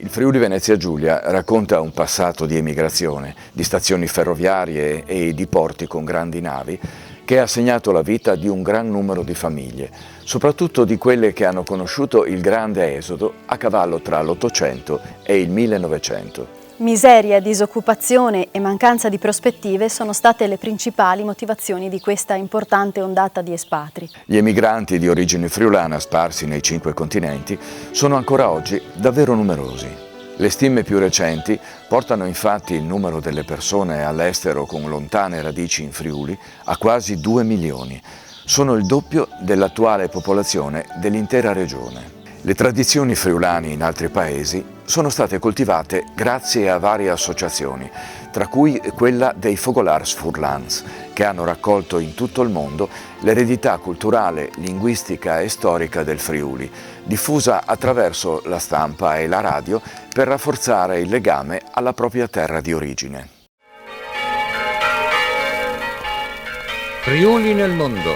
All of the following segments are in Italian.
Il Friuli Venezia Giulia racconta un passato di emigrazione, di stazioni ferroviarie e di porti con grandi navi che ha segnato la vita di un gran numero di famiglie, soprattutto di quelle che hanno conosciuto il grande esodo a cavallo tra l'Ottocento e il 1900. Miseria, disoccupazione e mancanza di prospettive sono state le principali motivazioni di questa importante ondata di espatri. Gli emigranti di origine friulana sparsi nei 5 continenti sono ancora oggi davvero numerosi. Le stime più recenti portano infatti il numero delle persone all'estero con lontane radici in Friuli a quasi 2 milioni. Sono il doppio dell'attuale popolazione dell'intera regione. Le tradizioni friulane in altri paesi sono state coltivate grazie a varie associazioni, tra cui quella dei Focolars Furlans, che hanno raccolto in tutto il mondo l'eredità culturale, linguistica e storica del Friuli, diffusa attraverso la stampa e la radio per rafforzare il legame alla propria terra di origine. Friuli nel mondo,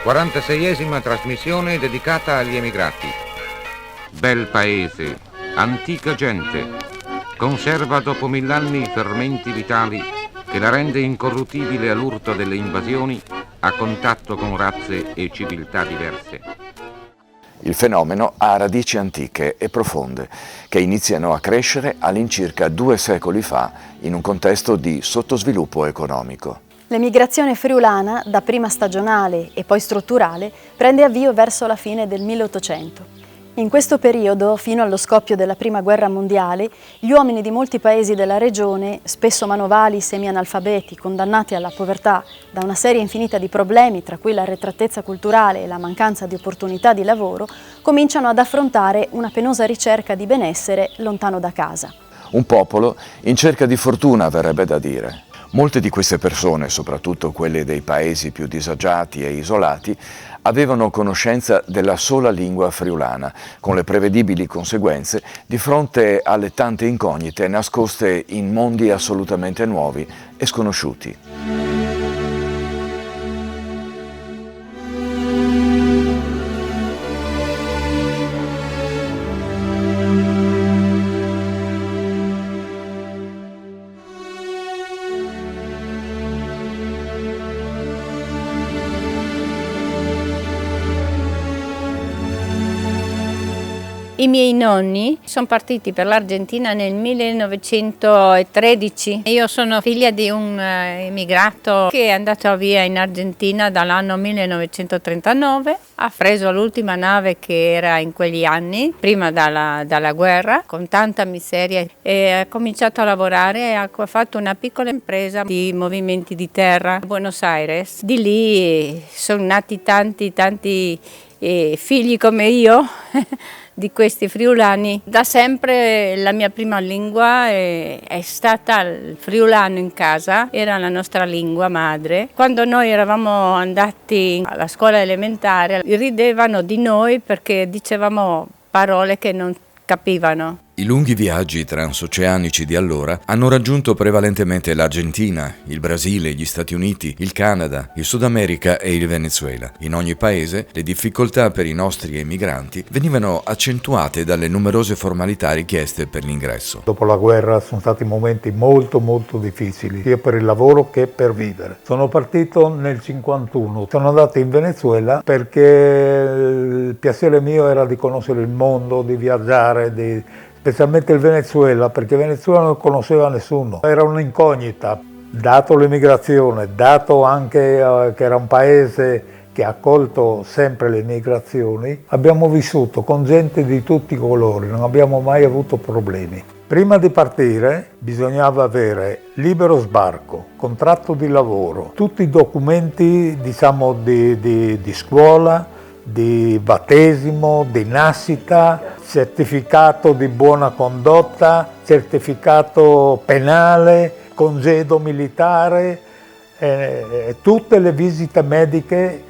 46esima trasmissione dedicata agli emigrati. Bel paese, antica gente, conserva dopo 1000 anni i fermenti vitali che la rende incorruttibile all'urto delle invasioni a contatto con razze e civiltà diverse. Il fenomeno ha radici antiche e profonde, che iniziano a crescere all'incirca 2 secoli fa in un contesto di sottosviluppo economico. L'emigrazione friulana, dapprima stagionale e poi strutturale, prende avvio verso la fine del 1800. In questo periodo, fino allo scoppio della Prima Guerra Mondiale, gli uomini di molti paesi della regione, spesso manovali, semi-analfabeti, condannati alla povertà da una serie infinita di problemi, tra cui l'arretratezza culturale e la mancanza di opportunità di lavoro, cominciano ad affrontare una penosa ricerca di benessere lontano da casa. Un popolo in cerca di fortuna, verrebbe da dire. Molte di queste persone, soprattutto quelle dei paesi più disagiati e isolati, avevano conoscenza della sola lingua friulana, con le prevedibili conseguenze di fronte alle tante incognite nascoste in mondi assolutamente nuovi e sconosciuti. I miei nonni sono partiti per l'Argentina nel 1913. Io sono figlia di un immigrato che è andato via in Argentina dall'anno 1939. Ha preso l'ultima nave che era in quegli anni, prima dalla guerra, con tanta miseria, e ha cominciato a lavorare e ha fatto una piccola impresa di movimenti di terra a Buenos Aires. Di lì sono nati tanti figli come io di questi friulani. Da sempre la mia prima lingua è stata il friulano in casa, era la nostra lingua madre. Quando noi eravamo andati alla scuola elementare ridevano di noi perché dicevamo parole che non capivano. I lunghi viaggi transoceanici di allora hanno raggiunto prevalentemente l'Argentina, il Brasile, gli Stati Uniti, il Canada, il Sud America e il Venezuela. In ogni paese le difficoltà per i nostri emigranti venivano accentuate dalle numerose formalità richieste per l'ingresso. Dopo la guerra sono stati momenti molto difficili, sia per il lavoro che per vivere. Sono partito nel 51, sono andato in Venezuela perché il piacere mio era di conoscere il mondo, di viaggiare, specialmente il Venezuela, perché il Venezuela non conosceva nessuno, era un'incognita. Dato l'emigrazione, dato anche che era un paese che ha accolto sempre le migrazioni, abbiamo vissuto con gente di tutti i colori, non abbiamo mai avuto problemi. Prima di partire bisognava avere libero sbarco, contratto di lavoro, tutti i documenti di scuola, di battesimo, di nascita, certificato di buona condotta, certificato penale, congedo militare, tutte le visite mediche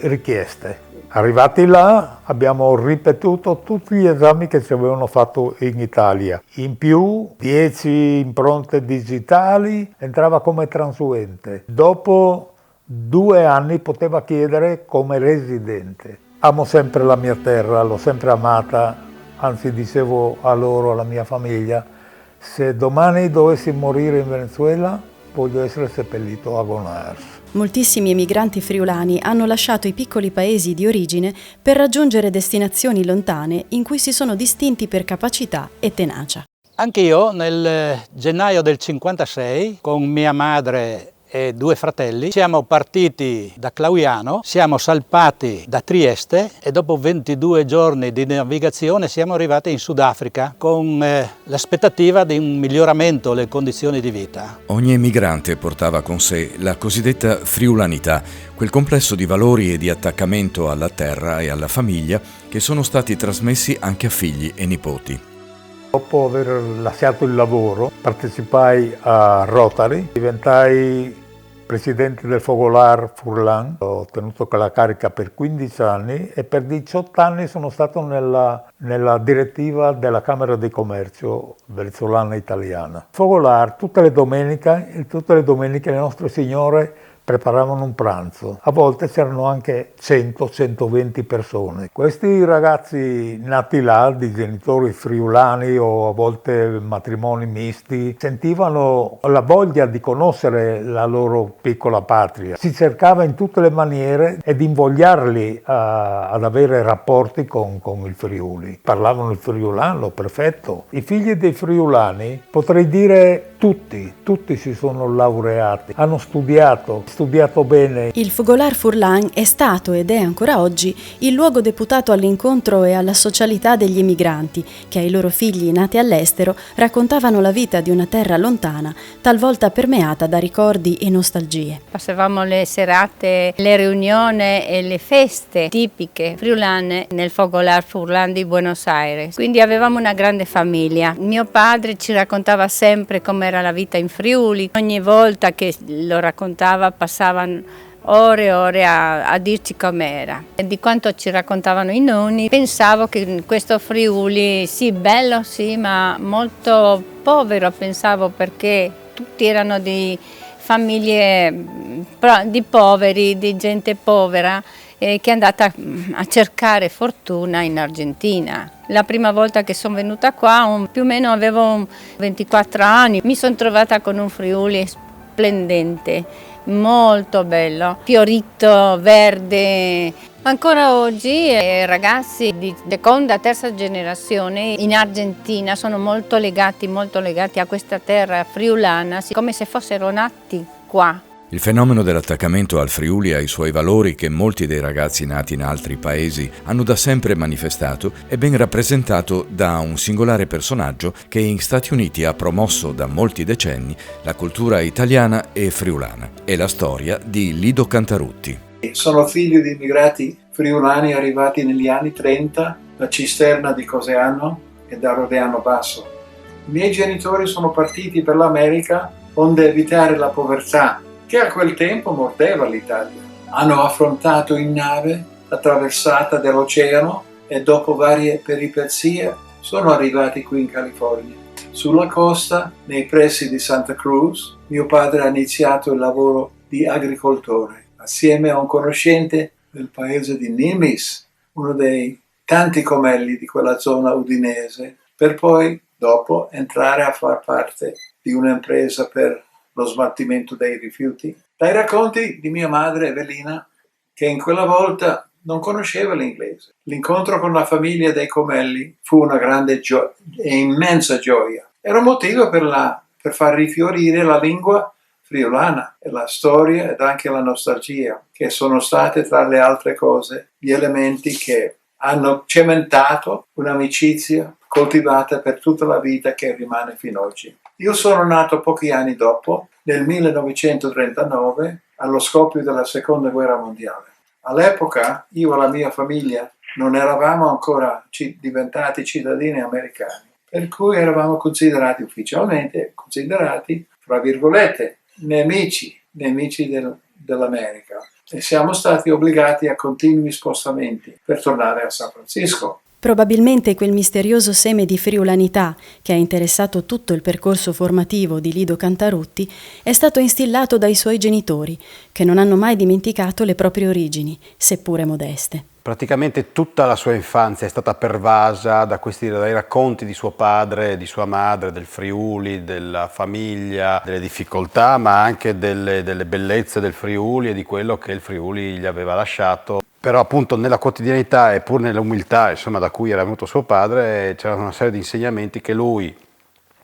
richieste. Arrivati là abbiamo ripetuto tutti gli esami che ci avevano fatto in Italia. In più 10 impronte digitali, entrava come transuente. Dopo 2 anni poteva chiedere come residente. Amo sempre la mia terra, l'ho sempre amata, anzi dicevo a loro, alla mia famiglia, se domani dovessi morire in Venezuela voglio essere seppellito a Gonars. Moltissimi emigranti friulani hanno lasciato i piccoli paesi di origine per raggiungere destinazioni lontane in cui si sono distinti per capacità e tenacia. Anche io nel gennaio del 56 con mia madre e 2 fratelli siamo partiti da Clauiano, siamo salpati da Trieste e dopo 22 giorni di navigazione siamo arrivati in Sudafrica con l'aspettativa di un miglioramento delle condizioni di vita. Ogni emigrante portava con sé la cosiddetta friulanità, quel complesso di valori e di attaccamento alla terra e alla famiglia che sono stati trasmessi anche a figli e nipoti. Dopo aver lasciato il lavoro partecipai a Rotary, diventai presidente del Fogolar Furlan, ho tenuto quella carica per 15 anni e per 18 anni sono stato nella direttiva della Camera di Commercio venezuelana italiana. Fogolar tutte le domeniche le nostre signore preparavano un pranzo. A volte c'erano anche 100-120 persone. Questi ragazzi nati là, di genitori friulani o a volte matrimoni misti, sentivano la voglia di conoscere la loro piccola patria. Si cercava in tutte le maniere di invogliarli ad avere rapporti con il Friuli. Parlavano il friulano, perfetto. I figli dei friulani, potrei dire tutti si sono laureati, hanno studiato bene. Il Fogolar Furlan è stato ed è ancora oggi il luogo deputato all'incontro e alla socialità degli emigranti che ai loro figli nati all'estero raccontavano la vita di una terra lontana, talvolta permeata da ricordi e nostalgie. Passavamo le serate, le riunioni e le feste tipiche friulane nel Fogolar Furlan di Buenos Aires. Quindi avevamo una grande famiglia. Mio padre ci raccontava sempre com'era la vita in Friuli. Ogni volta che lo raccontava passavano ore e ore a dirci com'era. E di quanto ci raccontavano i nonni, pensavo che questo Friuli, sì, bello sì, ma molto povero, pensavo, perché tutti erano di famiglie di poveri, di gente povera che è andata a cercare fortuna in Argentina. La prima volta che sono venuta qua, più o meno avevo 24 anni, mi sono trovata con un Friuli splendente, molto bello, fiorito, verde. Ancora oggi ragazzi di seconda, terza generazione in Argentina sono molto legati a questa terra friulana, come se fossero nati qua. Il fenomeno dell'attaccamento al Friuli e ai suoi valori che molti dei ragazzi nati in altri paesi hanno da sempre manifestato è ben rappresentato da un singolare personaggio che in Stati Uniti ha promosso da molti decenni la cultura italiana e friulana. È la storia di Lido Cantarutti. Sono figlio di immigrati friulani arrivati negli anni 30 da Cisterna di Coseano e da Rodeano Basso. I miei genitori sono partiti per l'America onde evitare la povertà che a quel tempo mordeva l'Italia. Hanno affrontato in nave la traversata dell'oceano e dopo varie peripezie sono arrivati qui in California. Sulla costa, nei pressi di Santa Cruz, mio padre ha iniziato il lavoro di agricoltore assieme a un conoscente del paese di Nimis, uno dei tanti comelli di quella zona udinese, per poi dopo entrare a far parte di un'impresa per lo smaltimento dei rifiuti. Dai racconti di mia madre Evelina, che in quella volta non conosceva l'inglese, l'incontro con la famiglia dei Comelli fu una grande e immensa gioia. Era un motivo per far rifiorire la lingua friulana e la storia ed anche la nostalgia, che sono state tra le altre cose gli elementi che hanno cementato un'amicizia coltivata per tutta la vita che rimane fino ad oggi. Io sono nato pochi anni dopo, nel 1939, allo scoppio della Seconda Guerra Mondiale. All'epoca io e la mia famiglia non eravamo ancora diventati cittadini americani, per cui eravamo ufficialmente considerati, fra virgolette, nemici dell'America. E siamo stati obbligati a continui spostamenti per tornare a San Francisco. Probabilmente quel misterioso seme di friulanità che ha interessato tutto il percorso formativo di Lido Cantarutti è stato instillato dai suoi genitori, che non hanno mai dimenticato le proprie origini, seppure modeste. Praticamente tutta la sua infanzia è stata pervasa dai racconti di suo padre, di sua madre, del Friuli, della famiglia, delle difficoltà, ma anche delle bellezze del Friuli e di quello che il Friuli gli aveva lasciato. Però appunto nella quotidianità e pur nell'umiltà, insomma, da cui era venuto suo padre, c'era una serie di insegnamenti che lui,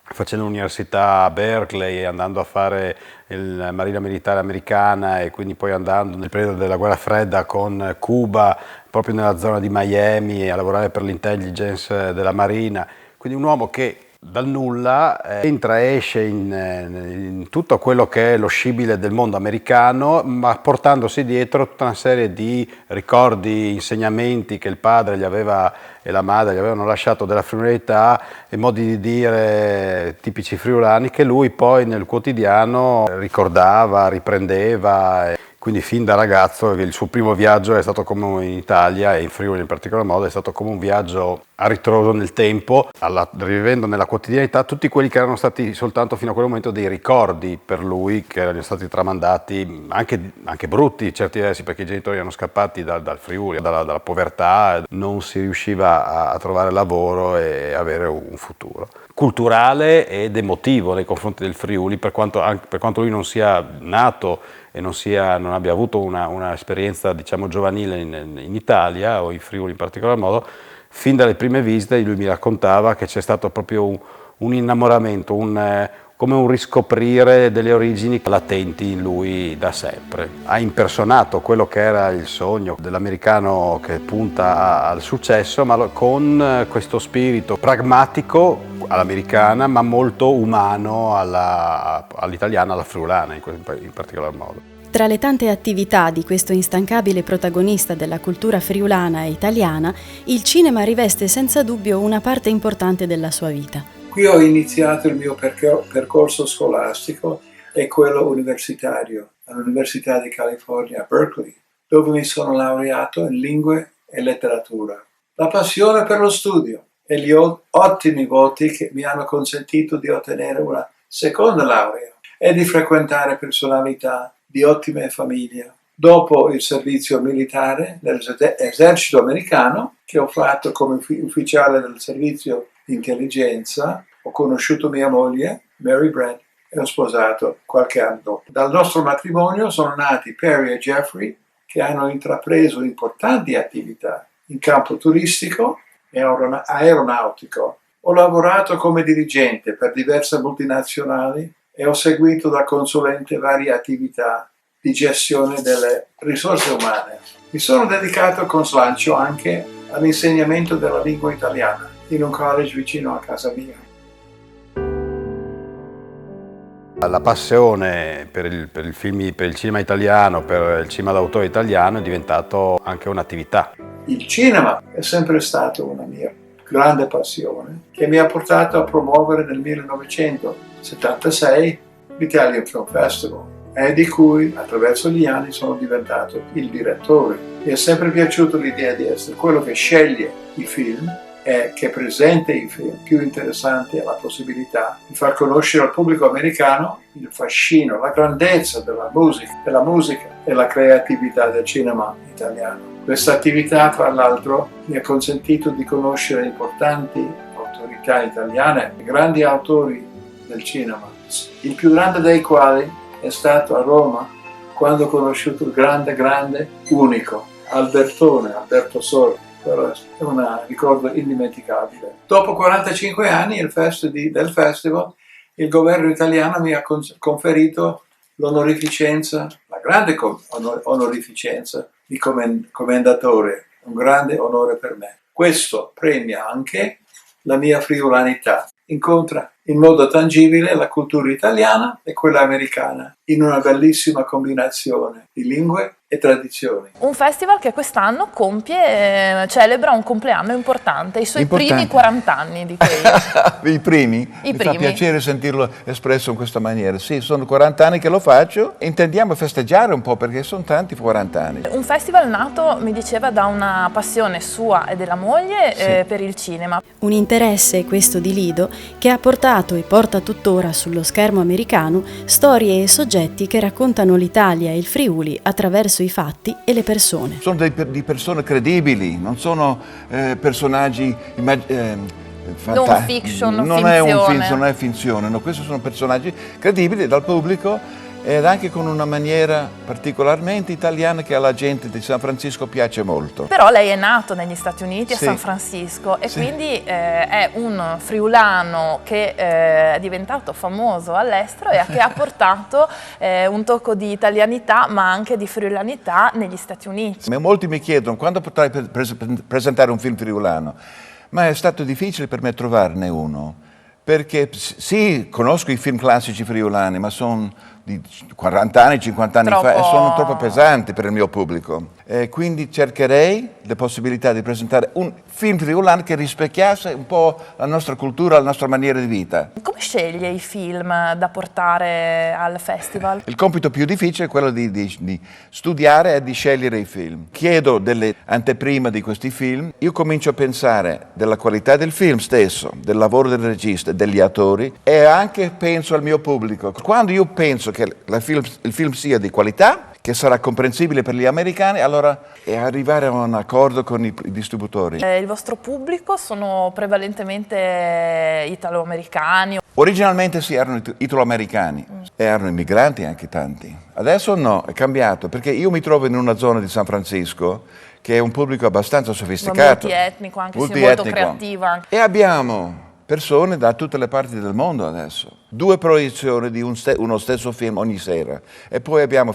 facendo l'università a Berkeley e andando a fare la Marina Militare Americana e quindi poi andando nel periodo della guerra fredda con Cuba, proprio nella zona di Miami, a lavorare per l'intelligence della Marina. Quindi un uomo che dal nulla entra e esce in tutto quello che è lo scibile del mondo americano, ma portandosi dietro tutta una serie di ricordi, insegnamenti che il padre e la madre gli avevano lasciato della friulanità e modi di dire tipici friulani che lui poi nel quotidiano ricordava, riprendeva. Quindi fin da ragazzo il suo primo viaggio è stato come in Italia e in Friuli in particolar modo è stato come un viaggio a ritroso nel tempo, rivivendo nella quotidianità tutti quelli che erano stati soltanto fino a quel momento dei ricordi per lui che erano stati tramandati anche brutti certi versi perché i genitori erano scappati dal Friuli, dalla povertà, non si riusciva a trovare lavoro e avere un futuro culturale ed emotivo nei confronti del Friuli per quanto lui non sia nato e non abbia avuto una esperienza diciamo giovanile in Italia o in Friuli in particolar modo. Fin dalle prime visite lui mi raccontava che c'è stato proprio un innamoramento, come un riscoprire delle origini latenti in lui da sempre. Ha impersonato quello che era il sogno dell'americano che punta al successo, ma con questo spirito pragmatico all'americana, ma molto umano all'italiana, alla friulana in particolar modo. Tra le tante attività di questo instancabile protagonista della cultura friulana e italiana, il cinema riveste senza dubbio una parte importante della sua vita. Qui ho iniziato il mio percorso scolastico e quello universitario all'Università di California a Berkeley, dove mi sono laureato in lingue e letteratura. La passione per lo studio e gli ottimi voti che mi hanno consentito di ottenere una seconda laurea e di frequentare personalità di ottime famiglie. Dopo il servizio militare nell'esercito americano, che ho fatto come ufficiale del servizio di intelligenza, ho conosciuto mia moglie, Mary Brent, e ho sposato qualche anno dopo. Dal nostro matrimonio sono nati Perry e Jeffrey, che hanno intrapreso importanti attività in campo turistico e aeronautico. Ho lavorato come dirigente per diverse multinazionali e ho seguito da consulente varie attività di gestione delle risorse umane. Mi sono dedicato con slancio anche all'insegnamento della lingua italiana in un college vicino a casa mia. La passione per il cinema italiano, per il cinema d'autore italiano è diventato anche un'attività. Il cinema è sempre stato una mia grande passione che mi ha portato a promuovere nel 1976 l'Italian Film Festival e di cui attraverso gli anni sono diventato il direttore. Mi è sempre piaciuta l'idea di essere quello che sceglie i film e che presenta i film più interessanti e la possibilità di far conoscere al pubblico americano il fascino, la grandezza della musica e la creatività del cinema italiano. Questa attività, tra l'altro, mi ha consentito di conoscere importanti autorità italiane, grandi autori del cinema, il più grande dei quali è stato a Roma quando ho conosciuto il grande, unico Alberto Sordi. Quello è un ricordo indimenticabile. Dopo 45 anni del festival, il governo italiano mi ha conferito l'onorificenza, la grande onorificenza di commendatore, un grande onore per me. Questo premia anche la mia friulanità, incontra in modo tangibile la cultura italiana e quella americana in una bellissima combinazione di lingue e tradizioni. Un festival che quest'anno celebra un compleanno importante, i suoi primi 40 anni, dico io. I primi? Mi fa piacere sentirlo espresso in questa maniera. Sì, sono 40 anni che lo faccio, intendiamo festeggiare un po' perché sono tanti 40 anni. Un festival nato, mi diceva, da una passione sua e della moglie per il cinema. Un interesse, questo di Lido, che ha portato e porta tuttora sullo schermo americano storie e soggetti che raccontano l'Italia e il Friuli attraverso i fatti e le persone. Sono di persone credibili, non sono personaggi non fiction, non è finzione, no, questi sono personaggi credibili dal pubblico ed anche con una maniera particolarmente italiana che alla gente di San Francisco piace molto. Però lei è nato negli Stati Uniti, a San Francisco, e quindi è un friulano che è diventato famoso all'estero e che ha portato un tocco di italianità ma anche di friulanità negli Stati Uniti. Molti mi chiedono quando potrai presentare un film friulano, ma è stato difficile per me trovarne uno, perché sì, conosco i film classici friulani, ma sono di 40 anni, 50 anni fa e sono troppo pesanti per il mio pubblico. Quindi cercherei le possibilità di presentare un film friulano che rispecchiasse un po' la nostra cultura, la nostra maniera di vita. Come sceglie i film da portare al festival? Il compito più difficile è quello di studiare e di scegliere i film. Chiedo delle anteprime di questi film, io comincio a pensare della qualità del film stesso, del lavoro del regista, degli attori e anche penso al mio pubblico. Quando io penso che il film sia di qualità, che sarà comprensibile per gli americani, allora è arrivare a un accordo con i distributori. Il vostro pubblico sono prevalentemente italo-americani? Originalmente sì, erano italo-americani, erano immigranti anche tanti. Adesso no, è cambiato, perché io mi trovo in una zona di San Francisco che è un pubblico abbastanza sofisticato. Multietnico, anche se molto creativo. E abbiamo persone da tutte le parti del mondo adesso. 2 proiezioni di uno stesso film ogni sera. E poi abbiamo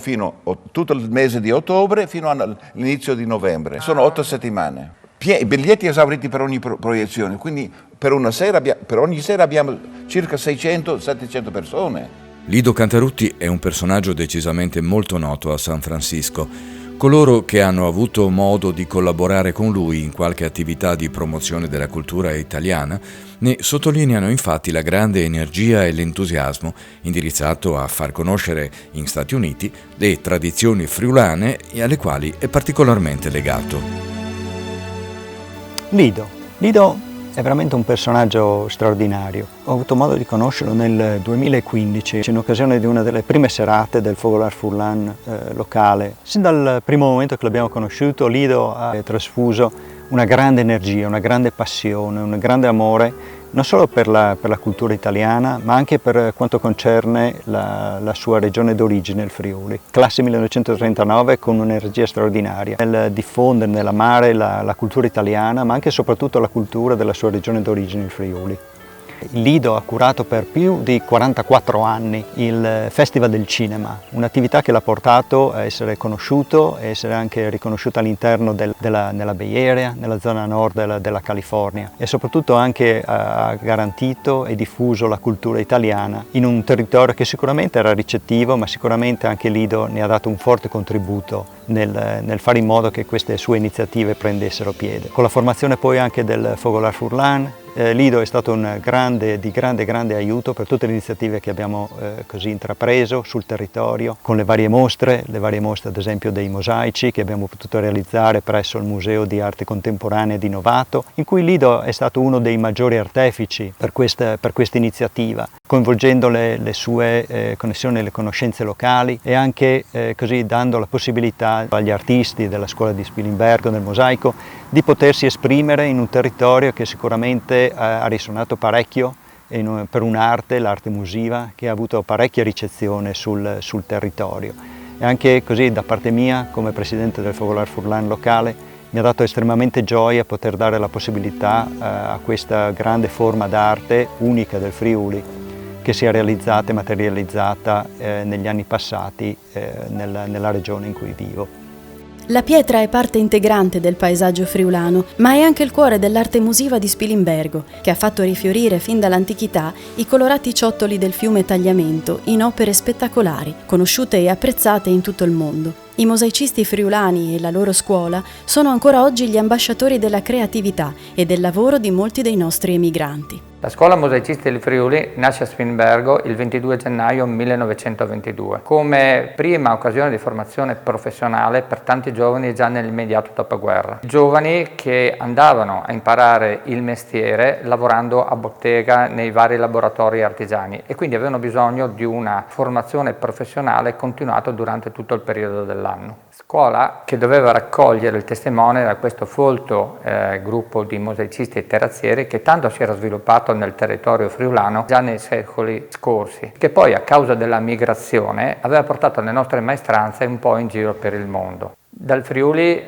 tutto il mese di ottobre fino all'inizio di novembre. Sono 8 settimane. Biglietti esauriti per ogni proiezione, quindi per ogni sera abbiamo circa 600-700 persone. Lido Cantarutti è un personaggio decisamente molto noto a San Francisco. Coloro che hanno avuto modo di collaborare con lui in qualche attività di promozione della cultura italiana ne sottolineano infatti la grande energia e l'entusiasmo indirizzato a far conoscere in Stati Uniti le tradizioni friulane e alle quali è particolarmente legato. Lido è veramente un personaggio straordinario. Ho avuto modo di conoscerlo nel 2015 in occasione di una delle prime serate del Fogolar Furlan locale. Sin dal primo momento che l'abbiamo conosciuto, Lido ha trasfuso una grande energia, una grande passione, un grande amore non solo per la cultura italiana, ma anche per quanto concerne la sua regione d'origine, il Friuli. Classe 1939 con un'energia straordinaria nel diffondere, nell'amare la cultura italiana, ma anche e soprattutto la cultura della sua regione d'origine, il Friuli. Lido ha curato per più di 44 anni il Festival del Cinema, un'attività che l'ha portato a essere conosciuto e essere anche riconosciuto all'interno nella Bay Area, nella zona nord della California, e soprattutto anche ha garantito e diffuso la cultura italiana in un territorio che sicuramente era ricettivo, ma sicuramente anche Lido ne ha dato un forte contributo nel fare in modo che queste sue iniziative prendessero piede. Con la formazione poi anche del Fogolar Furlan, Lido è stato di grande aiuto per tutte le iniziative che abbiamo così intrapreso sul territorio, con le varie mostre ad esempio dei mosaici che abbiamo potuto realizzare presso il Museo di Arte Contemporanea di Novato, in cui Lido è stato uno dei maggiori artefici per questa iniziativa, coinvolgendo le sue connessioni e le conoscenze locali e anche così dando la possibilità agli artisti della scuola di Spilimbergo, del mosaico, di potersi esprimere in un territorio che sicuramente ha risuonato parecchio per un'arte, l'arte musiva, che ha avuto parecchia ricezione sul territorio. E anche così da parte mia, come presidente del Fogolar Furlan locale, mi ha dato estremamente gioia poter dare la possibilità a questa grande forma d'arte unica del Friuli, che si è realizzata e materializzata negli anni passati nella regione in cui vivo. La pietra è parte integrante del paesaggio friulano, ma è anche il cuore dell'arte musiva di Spilimbergo, che ha fatto rifiorire fin dall'antichità i colorati ciottoli del fiume Tagliamento in opere spettacolari, conosciute e apprezzate in tutto il mondo. I mosaicisti friulani e la loro scuola sono ancora oggi gli ambasciatori della creatività e del lavoro di molti dei nostri emigranti. La scuola mosaicisti del Friuli nasce a Spinbergo il 22 gennaio 1922 come prima occasione di formazione professionale per tanti giovani già nell'immediato dopoguerra. Giovani che andavano a imparare il mestiere lavorando a bottega nei vari laboratori artigiani e quindi avevano bisogno di una formazione professionale continuata durante tutto il periodo dell'anno. Scuola che doveva raccogliere il testimone da questo folto gruppo di mosaicisti e terrazzieri che tanto si era sviluppato nel territorio friulano già nei secoli scorsi, che poi a causa della migrazione aveva portato le nostre maestranze un po' in giro per il mondo. Dal Friuli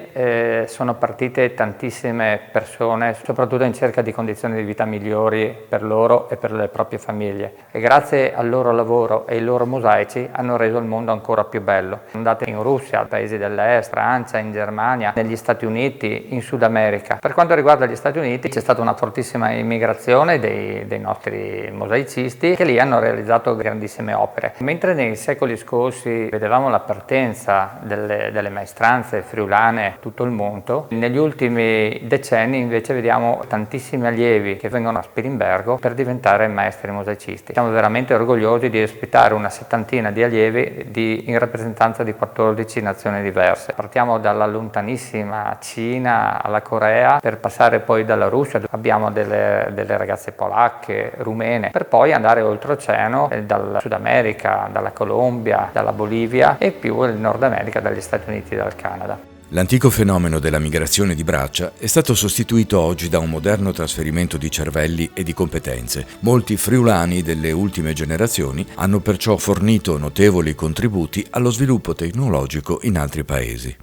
sono partite tantissime persone, soprattutto in cerca di condizioni di vita migliori per loro e per le proprie famiglie e grazie al loro lavoro e ai loro mosaici hanno reso il mondo ancora più bello. Sono andate in Russia, paesi dell'Est, Francia, in Germania, negli Stati Uniti, in Sud America. Per quanto riguarda gli Stati Uniti c'è stata una fortissima immigrazione dei nostri mosaicisti che lì hanno realizzato grandissime opere. Mentre nei secoli scorsi vedevamo la partenza delle maestranze friulane tutto il mondo, negli ultimi decenni invece vediamo tantissimi allievi che vengono a Spilimbergo per diventare maestri mosaicisti. Siamo veramente orgogliosi di ospitare una settantina di allievi in rappresentanza di 14 nazioni diverse. Partiamo dalla lontanissima Cina alla Corea per passare poi dalla Russia, abbiamo delle ragazze polacche, rumene, per poi andare oltreoceano dal Sud America, dalla Colombia, dalla Bolivia e più il Nord America, dagli Stati Uniti e dal Canada. L'antico fenomeno della migrazione di braccia è stato sostituito oggi da un moderno trasferimento di cervelli e di competenze. Molti friulani delle ultime generazioni hanno perciò fornito notevoli contributi allo sviluppo tecnologico in altri paesi.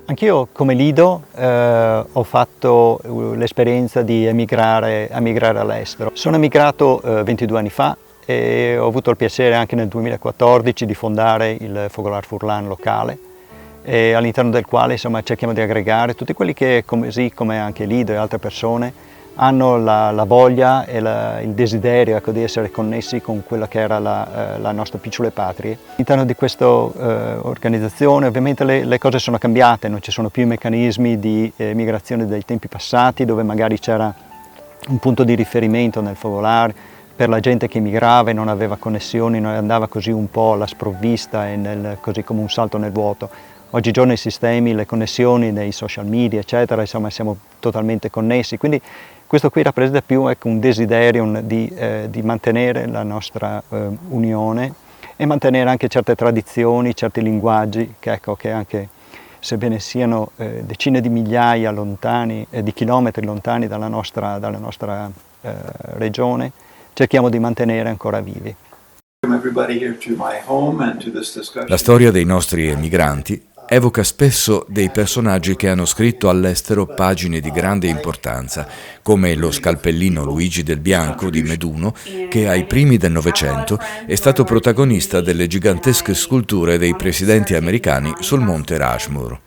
Anch'io come Lido ho fatto l'esperienza di emigrare all'estero. Sono emigrato 22 anni fa e ho avuto il piacere anche nel 2014 di fondare il Fogolar Furlan locale, e all'interno del quale insomma, cerchiamo di aggregare tutti quelli che, così come anche Lido e altre persone, hanno la voglia e il desiderio di essere connessi con quella che era la nostra piccole patrie. All'interno di questa organizzazione ovviamente le cose sono cambiate, non ci sono più i meccanismi di migrazione dei tempi passati dove magari c'era un punto di riferimento nel Fogolar per la gente che emigrava e non aveva connessioni, non andava così un po' alla sprovvista e così come un salto nel vuoto. Oggigiorno i sistemi, le connessioni dei social media, eccetera, insomma siamo totalmente connessi, quindi questo qui rappresenta più un desiderio di mantenere la nostra unione e mantenere anche certe tradizioni, certi linguaggi che anche sebbene siano decine di migliaia lontani, di chilometri lontani dalla nostra regione, cerchiamo di mantenere ancora vivi. La storia dei nostri emigranti evoca spesso dei personaggi che hanno scritto all'estero pagine di grande importanza, come lo scalpellino Luigi del Bianco di Meduno, che ai primi del Novecento è stato protagonista delle gigantesche sculture dei presidenti americani sul monte Rushmore.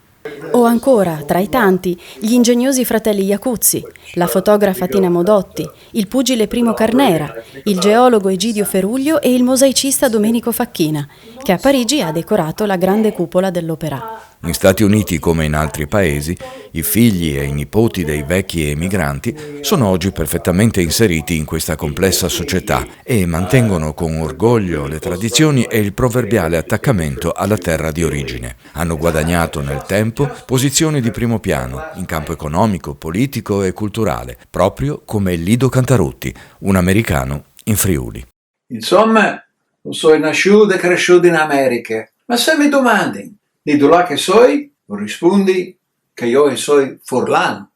O ancora, tra i tanti, gli ingegnosi fratelli Iacuzzi, la fotografa Tina Modotti, il pugile Primo Carnera, il geologo Egidio Feruglio e il mosaicista Domenico Facchina, che a Parigi ha decorato la grande cupola dell'Opéra. In Stati Uniti, come in altri paesi, i figli e i nipoti dei vecchi emigranti sono oggi perfettamente inseriti in questa complessa società e mantengono con orgoglio le tradizioni e il proverbiale attaccamento alla terra di origine. Hanno guadagnato nel tempo posizioni di primo piano in campo economico, politico e culturale, proprio come Lido Cantarutti, un americano in Friuli. Insomma, non sono nasciuto e cresciuto in America, ma se mi domandi di dove che sono, rispondi che io sono furlano.